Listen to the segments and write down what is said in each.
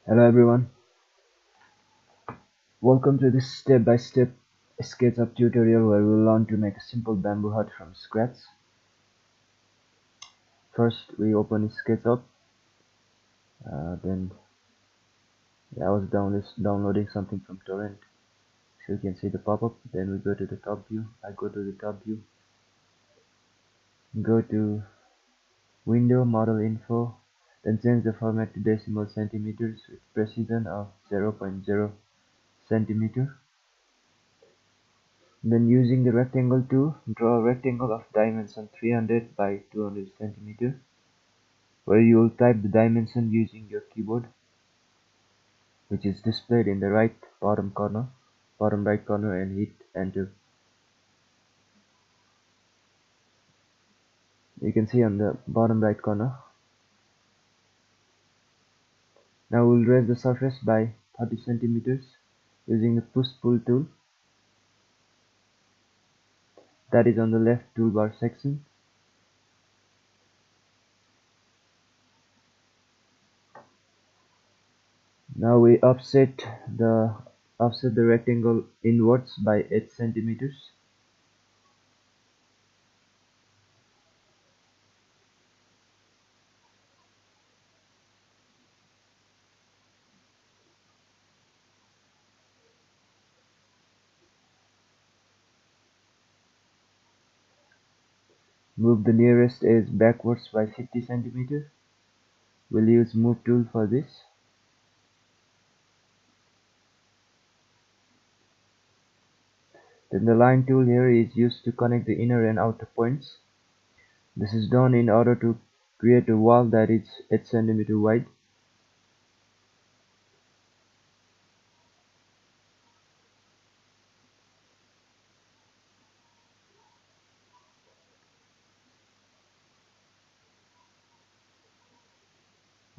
Hello everyone, welcome to this step-by-step SketchUp tutorial where we'll learn to make a simple bamboo hut from scratch. First we open SketchUp, then I was downloading something from torrent, so you can see the pop-up. Then we go to the top view, I go to the top view, go to window, model info, then change the format to decimal centimeters with precision of 0.0 centimeter. Then using the rectangle tool, draw a rectangle of dimension 300 by 200 centimeter, where you will type the dimension using your keyboard, which is displayed in the bottom right corner, and hit enter. You can see on the bottom right corner. Now we'll raise the surface by 30 centimeters using the push pull tool that is on the left toolbar section. Now we offset the rectangle inwards by 8 centimeters. Move the nearest edge backwards by 50 centimeters. We'll use move tool for this. Then the line tool here is used to connect the inner and outer points. This is done in order to create a wall that is 8 centimeters wide.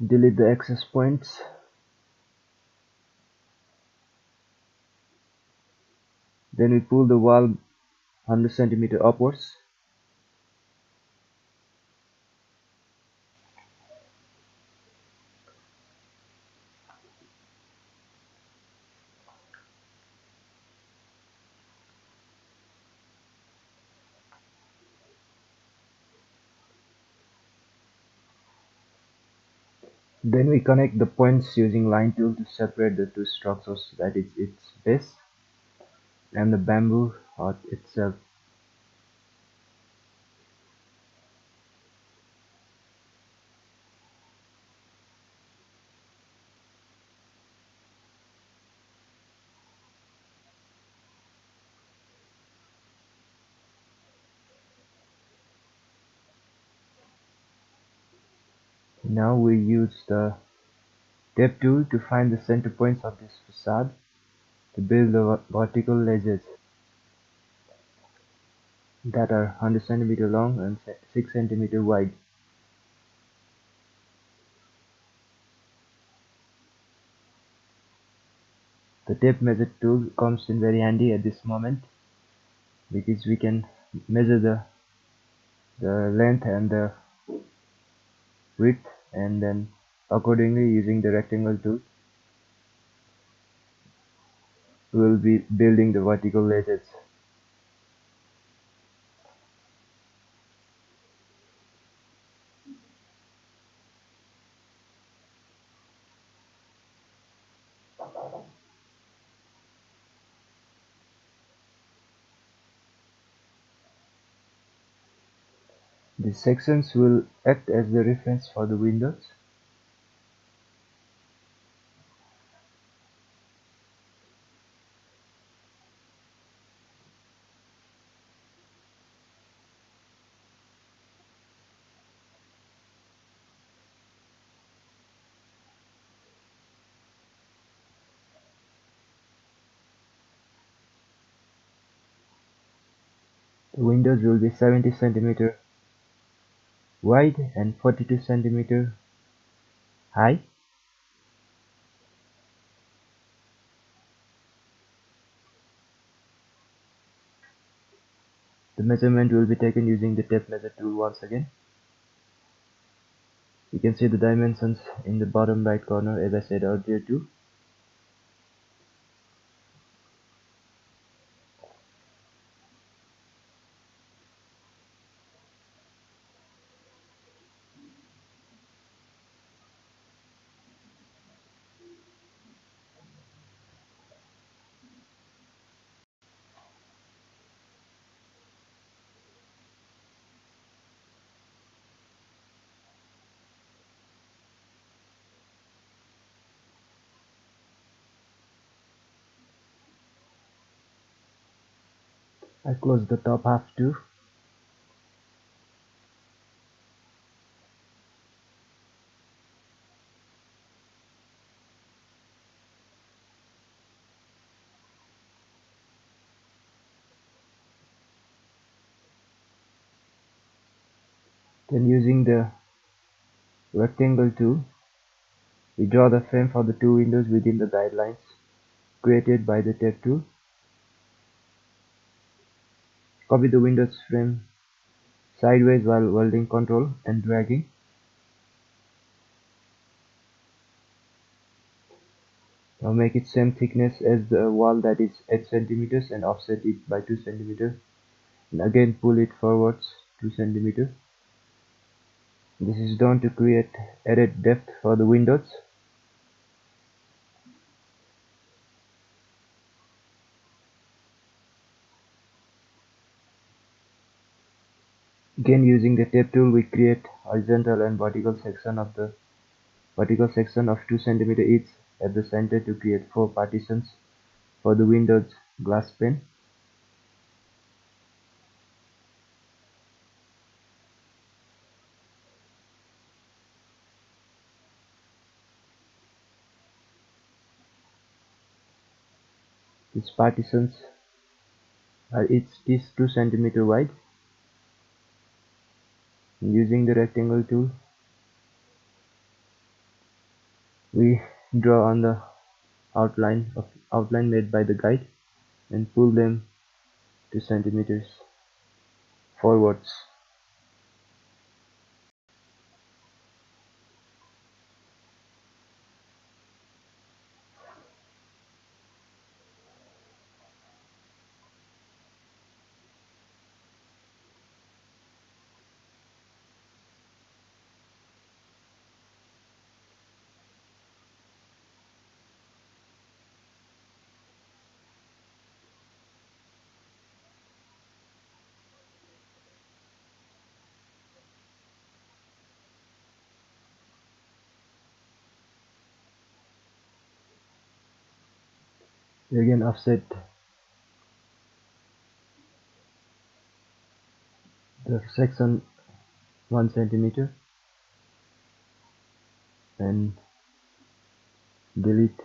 Delete the excess points. Then we pull the wall 100 centimeters upwards. Then we connect the points using line tool to separate the two structures, that is its base and the bamboo hut itself. Now we use the depth tool to find the center points of this facade to build the vertical ledges that are 100 centimeters long and 6 centimeters wide. The tape measure tool comes in very handy at this moment because we can measure the length and the width, and then accordingly using the rectangle tool we will be building the vertical ledges. These sections will act as the reference for the windows. The windows will be 70 centimeters wide and 42 centimeters high. The measurement will be taken using the tape measure tool once again. You can see the dimensions in the bottom right corner as I said earlier too. I close the top half too. Then using the rectangle tool, we draw the frame for the two windows within the guidelines created by the tab tool. Copy the windows frame sideways while holding Ctrl and dragging. Now make it same thickness as the wall, that is 8 centimeters, and offset it by 2 centimeters. And again pull it forwards 2 centimeters. This is done to create added depth for the windows. Again, using the tab tool, we create horizontal and vertical section of 2 centimeters each at the center to create 4 partitions for the Windows glass pane. These partitions are each 2 centimeters wide. Using the rectangle tool, we draw on the outline made by the guide and pull them 2 centimeters forwards. We again offset the section 1 centimeter and delete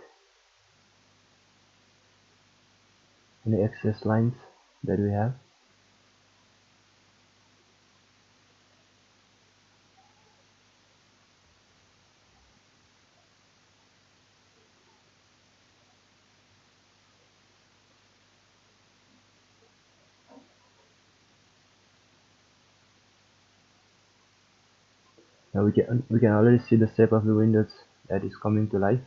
any excess lines that we have. Now we can already see the shape of the windows that is coming to life.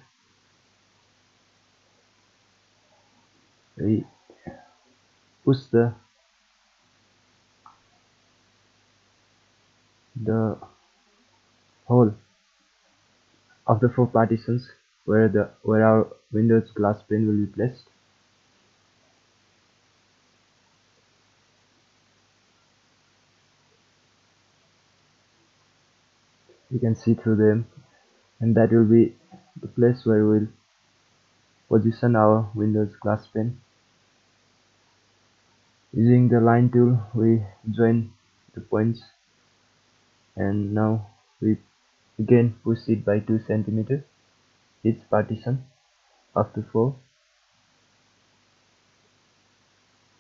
We push the hole of the 4 partitions where our Windows glass pane will be placed. You can see through them, and that will be the place where we'll position our Windows glass pane. Using the line tool, we join the points, and now we again push it by 2 centimeters each partition up to 4.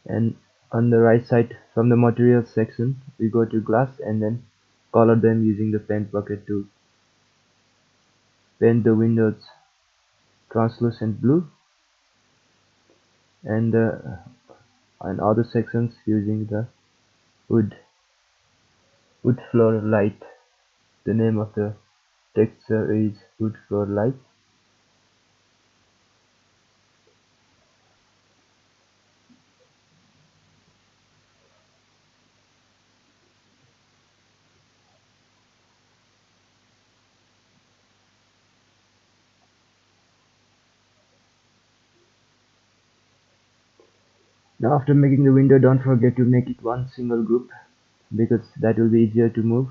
And on the right side from the materials section, we go to glass and then color them using the paint bucket tool. Paint the windows translucent blue, and other sections using the wood floor light, the name of the texture is good for light. Now after making the window, don't forget to make it one single group because that will be easier to move.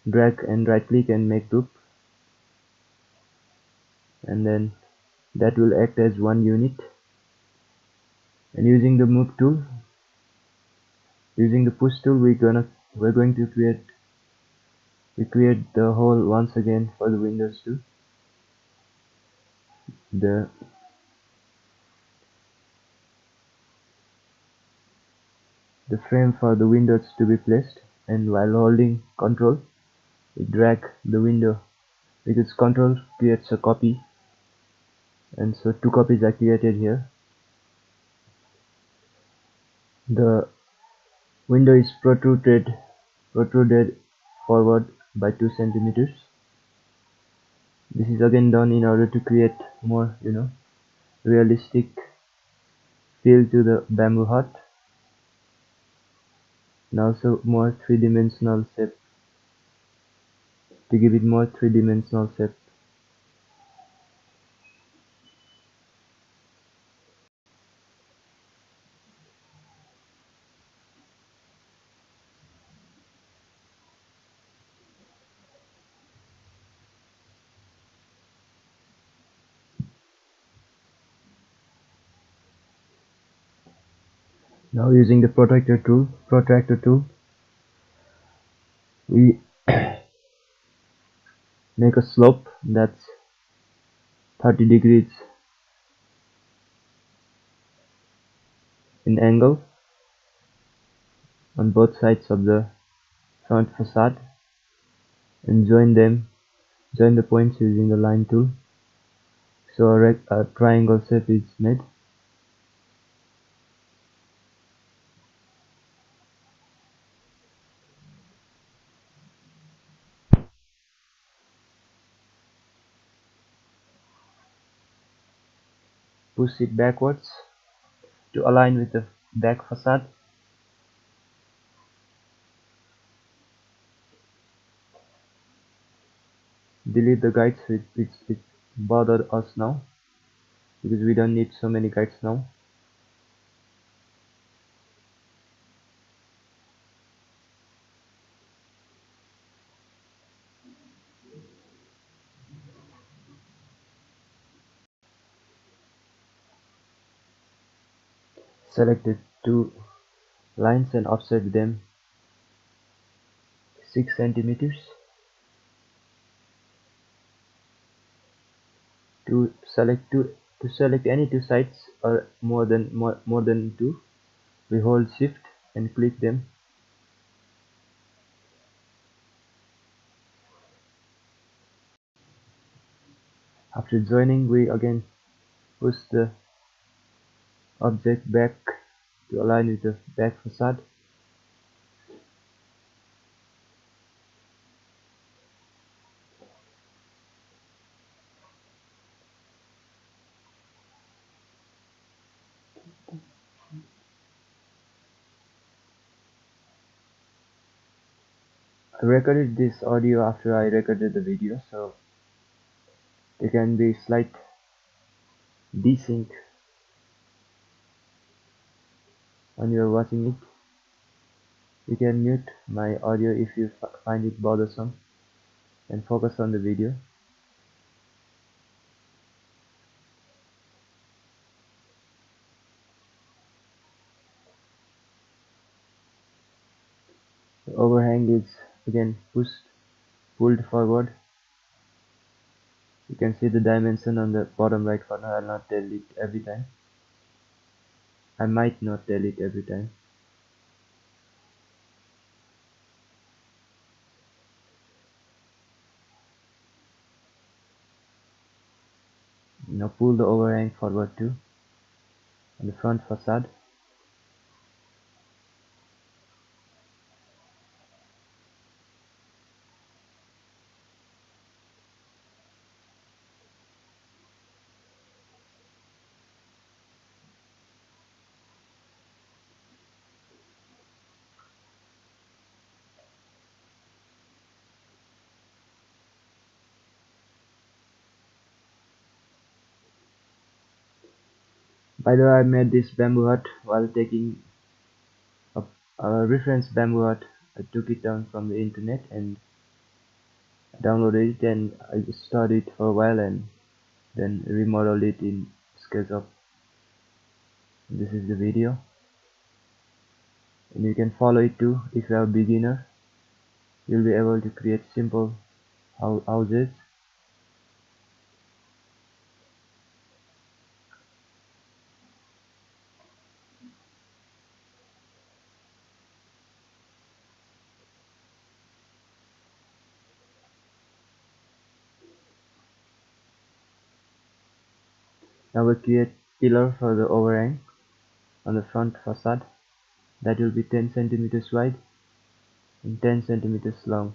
Drag and right click and make group, and then that will act as one unit. And using the move tool, using the push tool, we're going to create the hole once again for the windows too. The frame for the windows to be placed, and while holding control we drag the window because control creates a copy, and so two copies are created here. The window is protruded forward by 2 centimeters. This is again done in order to create more realistic feel to the bamboo hut, and also more three-dimensional shape, to give it more three-dimensional shape. Now using the protractor tool, we make a slope that's 30 degrees in angle on both sides of the front facade, and join the points using the line tool, so a triangle shape is made. Push it backwards to align with the back facade. Delete the guides which bother us now, because we don't need so many guides now. Select the two lines and offset them 6 centimeters. To select any two sides or more than two, we hold shift and click them. After joining, we again push the object back to align with the back facade. I recorded this audio after I recorded the video, so there can be slight desync when you are watching it. You can mute my audio if you find it bothersome and focus on the video. The overhang is again pulled forward. You can see the dimension on the bottom right corner. I'll not tell it every time. I might not tell it every time. Now pull the overhang forward too on the front facade. By the way, I made this bamboo hut while taking a, a reference bamboo hut. I took it down from the internet and downloaded it, and I just stored it for a while and then remodeled it in SketchUp. This is the video, and you can follow it too. If you are a beginner, you'll be able to create simple houses. Now we create pillar for the overhang on the front facade that will be 10 centimeters wide and 10 centimeters long.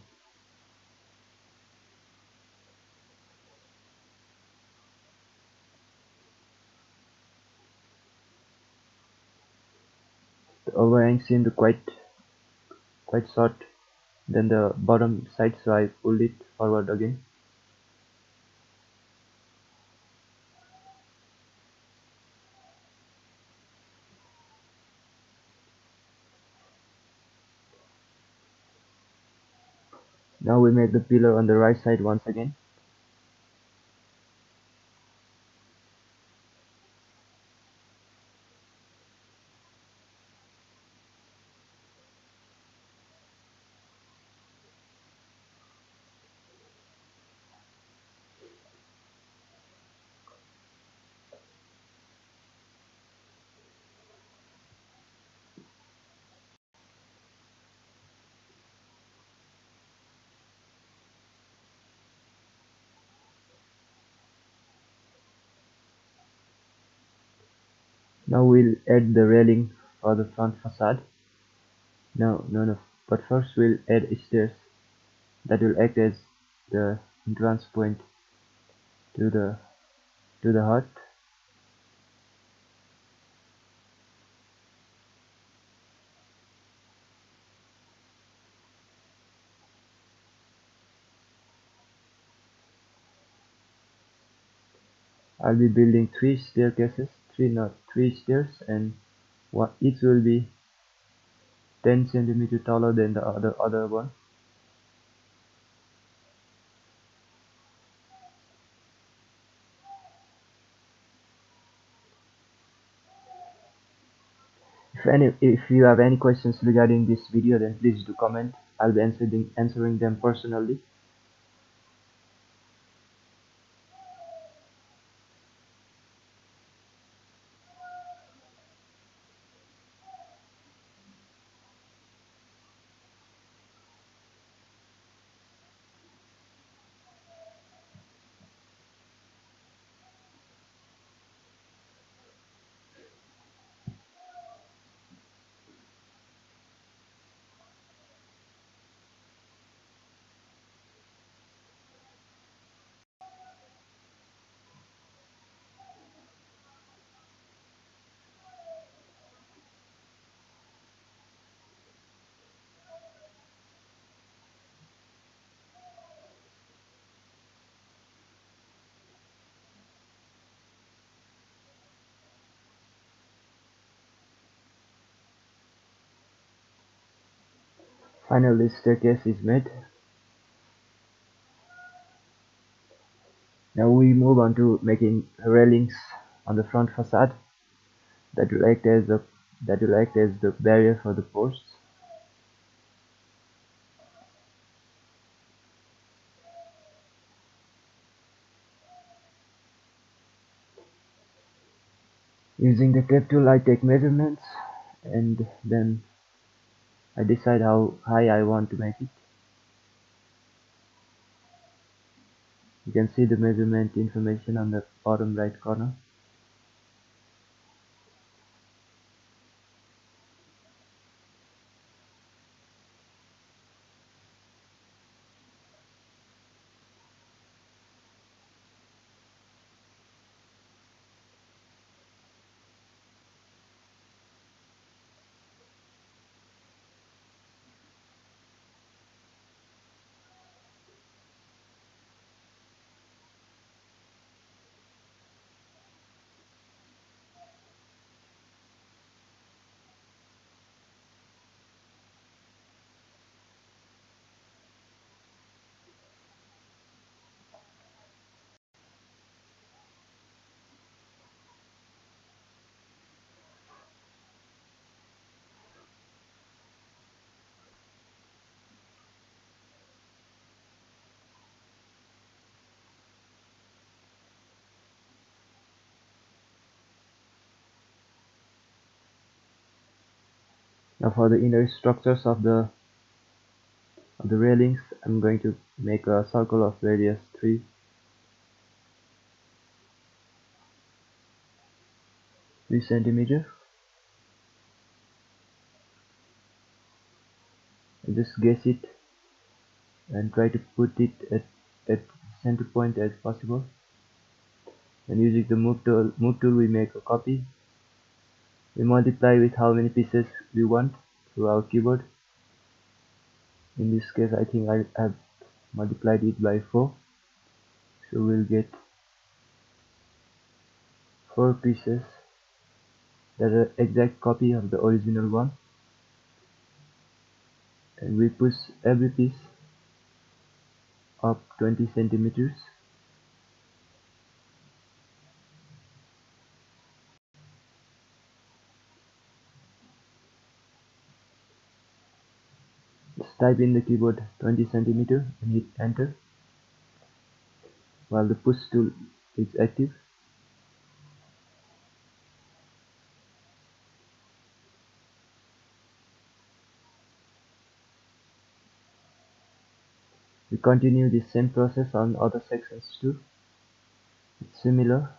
The overhang seemed quite short than the bottom side, so I pulled it forward again. Now we make the pillar on the right side once again. Now we'll add the railing for the front facade. No. But first we'll add stairs that will act as the entrance point to the hut. I'll be building three staircases, three stairs, and each will be 10 centimeters taller than the other one. If you have any questions regarding this video, then please do comment. I'll be answering them personally. Finally, the staircase is made. Now we move on to making railings on the front facade that will act as the barrier for the posts. Using the tape tool, I take measurements and then I decide how high I want to make it. You can see the measurement information on the bottom right corner. Now for the inner structures of the railings, I'm going to make a circle of radius 3 centimeter. Just guess it and try to put it at center point as possible. And using the move tool, we make a copy. We multiply with how many pieces we want through our keyboard. In this case, I think I have multiplied it by 4, so we'll get 4 pieces that are exact copy of the original one, and we push every piece up 20 centimeters. Just type in the keyboard 20 centimeter and hit enter while the push tool is active. We continue the same process on other sections too. It's similar.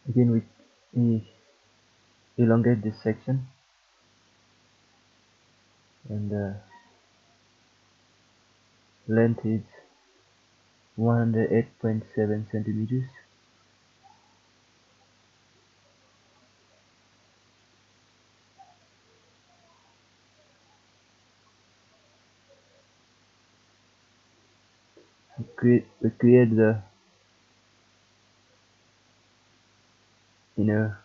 Again, we elongate this section, and the length is 108.7 centimeters. We create the inner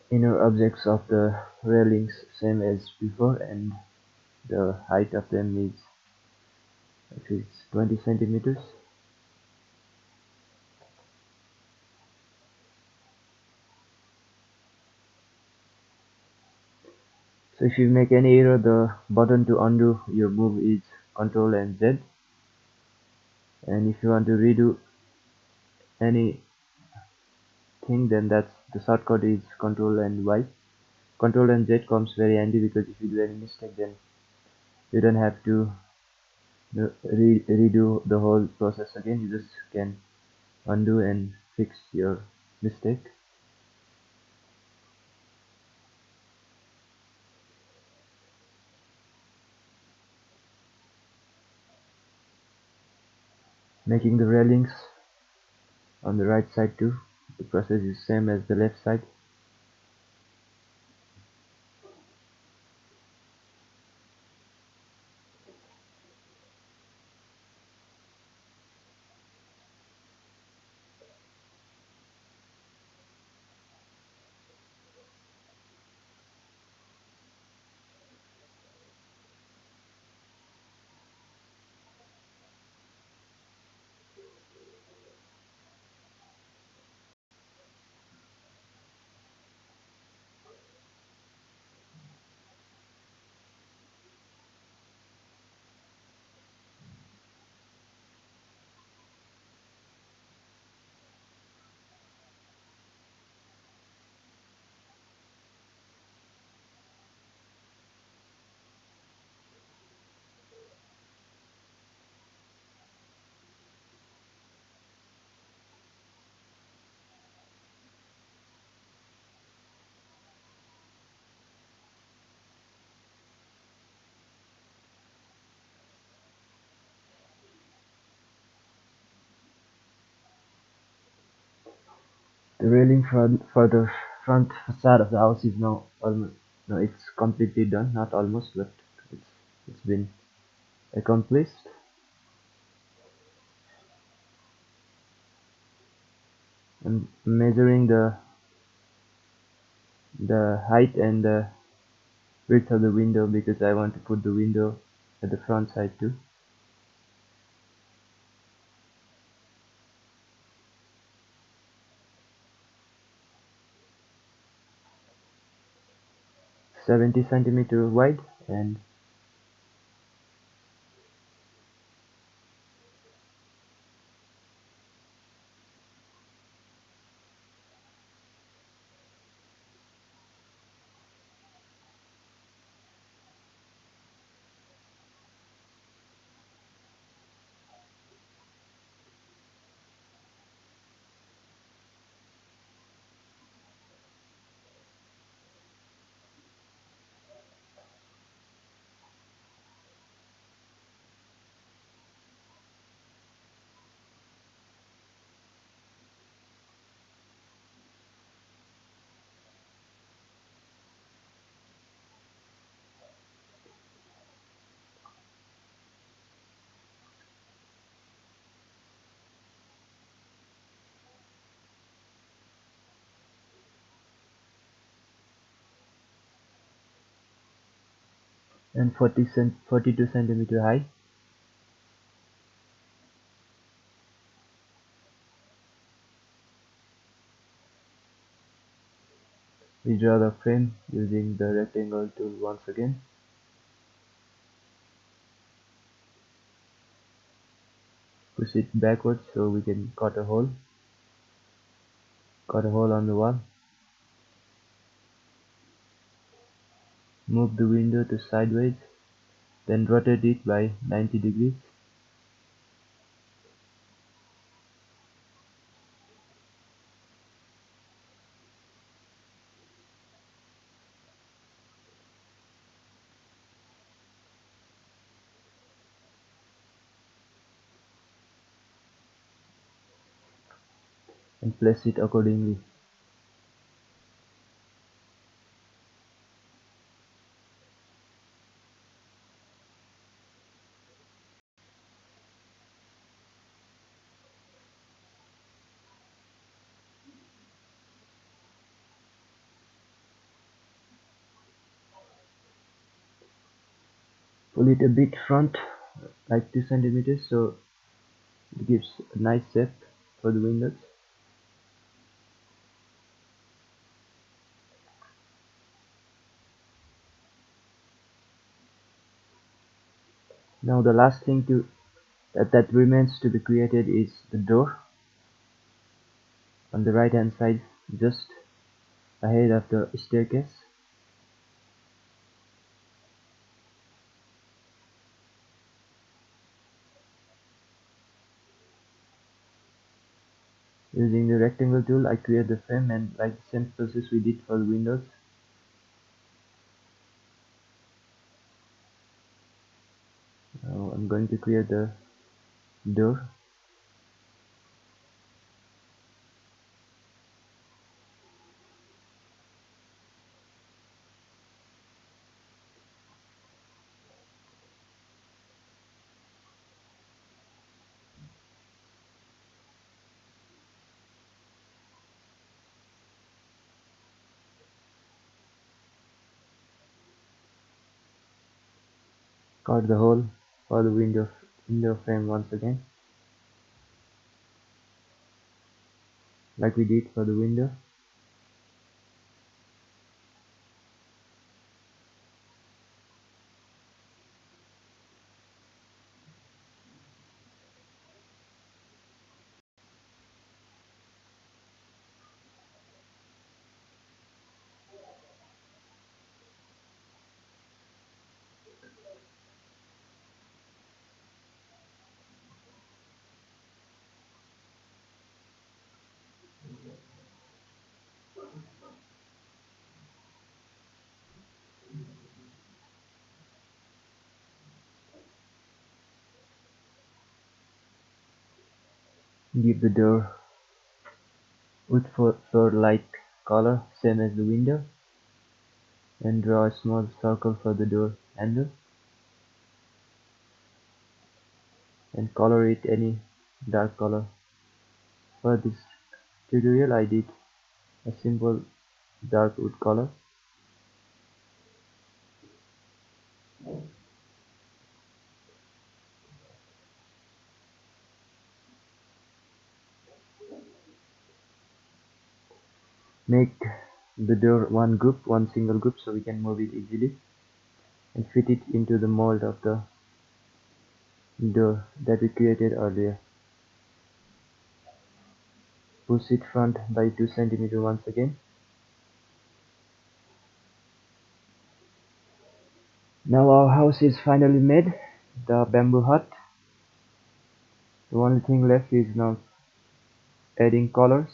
inner objects of the railings same as before, and the height of them is, actually, it's 20 centimeters. So if you make any error, the button to undo your move is Ctrl and Z, and if you want to redo anything, then that's the shortcut is Ctrl and Y. Ctrl and Z comes very handy because if you do any mistake, then you don't have to redo the whole process again. You just can undo and fix your mistake. Making the railings on the right side too, the process is same as the left side. The railing for the front facade of the house is now almost, no, it's completely done. Not almost, but it's it's been accomplished. I'm measuring the height and the width of the window because I want to put the window at the front side too. 70 centimeter wide and and 42 centimeter high. We draw the frame using the rectangle tool once again. Push it backwards so we can cut a hole. Cut a hole on the wall. Move the window to sideways, then rotate it by 90 degrees. And place it accordingly. Pull it a bit front, like 2 centimeters, so it gives a nice shape for the windows. Now the last thing that remains to be created is the door on the right hand side, just ahead of the staircase. Using the rectangle tool, I create the frame and like the same process we did for the windows. Now I'm going to create the door. Cut the hole for the window frame once again, like we did for the window. Give the door wood floor light color same as the window, and draw a small circle for the door handle and color it any dark color. For this tutorial I did a simple dark wood color. Make the door one single group so we can move it easily, and fit it into the mold of the door that we created earlier. Push it front by 2 cm once again. Now our house is finally made, the bamboo hut. The only thing left is now adding colors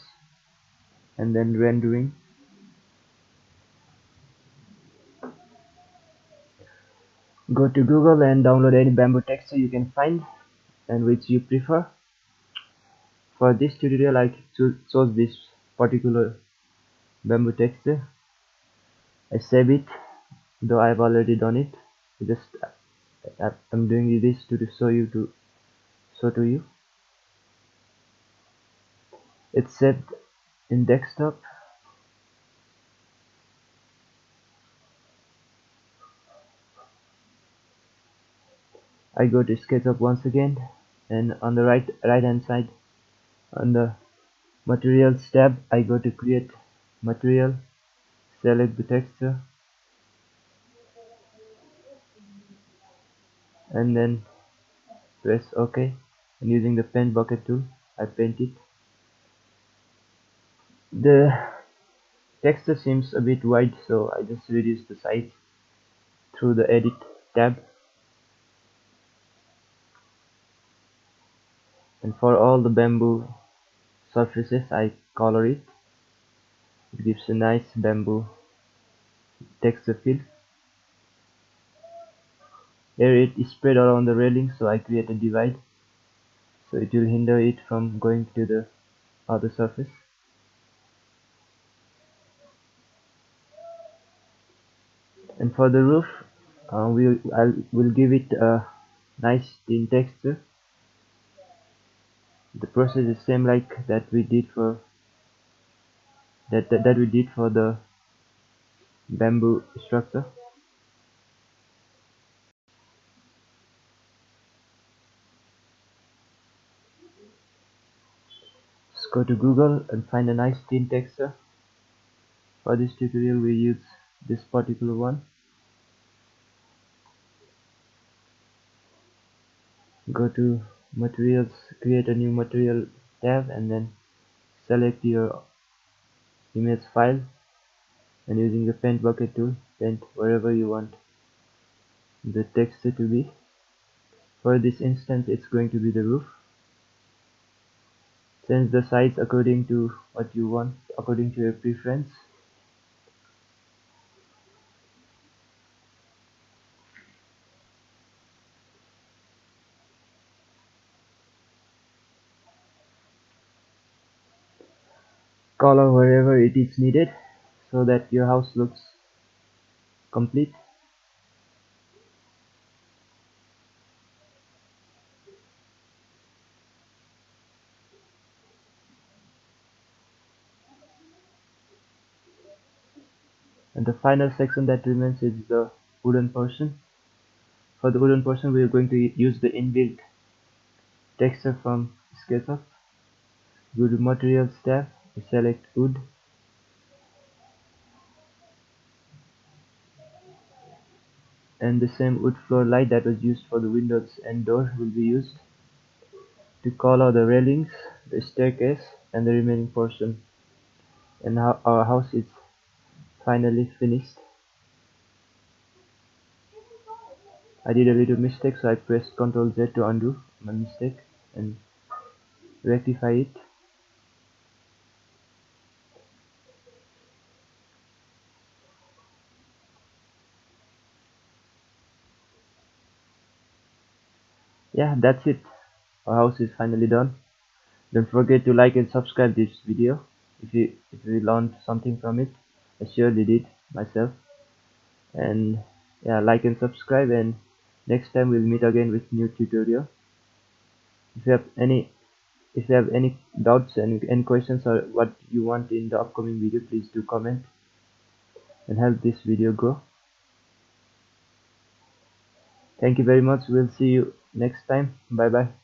and then rendering. Go to Google and download any bamboo texture you can find and which you prefer. For this tutorial I chose this particular bamboo texture. I save it, though I've already done it. Just I'm doing this to show to you. It's saved in desktop. I go to SketchUp once again, and on the right hand side on the materials tab I go to create material, select the texture, and then press OK, and using the paint bucket tool I paint it. The texture seems a bit wide, so I just reduce the size through the edit tab, and for all the bamboo surfaces I color it. It gives a nice bamboo texture feel. Here it is spread around the railing, so I create a divide so it will hinder it from going to the other surface. And for the roof, we'll give it a nice thin texture. The process is same like that we did for the bamboo structure. Just go to Google and find a nice thin texture. For this tutorial we use this particular one. Go to materials, create a new material tab, and then select your image file, and using the paint bucket tool paint wherever you want the texture to be. For this instance it's going to be the roof. Change the size according to what you want, according to your preference. Color wherever it is needed so that your house looks complete. And the final section that remains is the wooden portion. For the wooden portion we are going to use the inbuilt texture from SketchUp. Go to materials tab, select wood, and the same wood floor light that was used for the windows and door will be used to color the railings, the staircase, and the remaining portion. And now our house is finally finished. I did a little mistake, so I pressed Ctrl Z to undo my mistake and rectify it. Yeah, that's it. Our house is finally done. Don't forget to like and subscribe this video. if you learned something from it. I surely did myself. And yeah, like and subscribe, and next time we'll meet again with new tutorial. If you have any doubts and any questions or what you want in the upcoming video, please do comment and help this video grow. Thank you very much. We'll see you next time. Bye bye.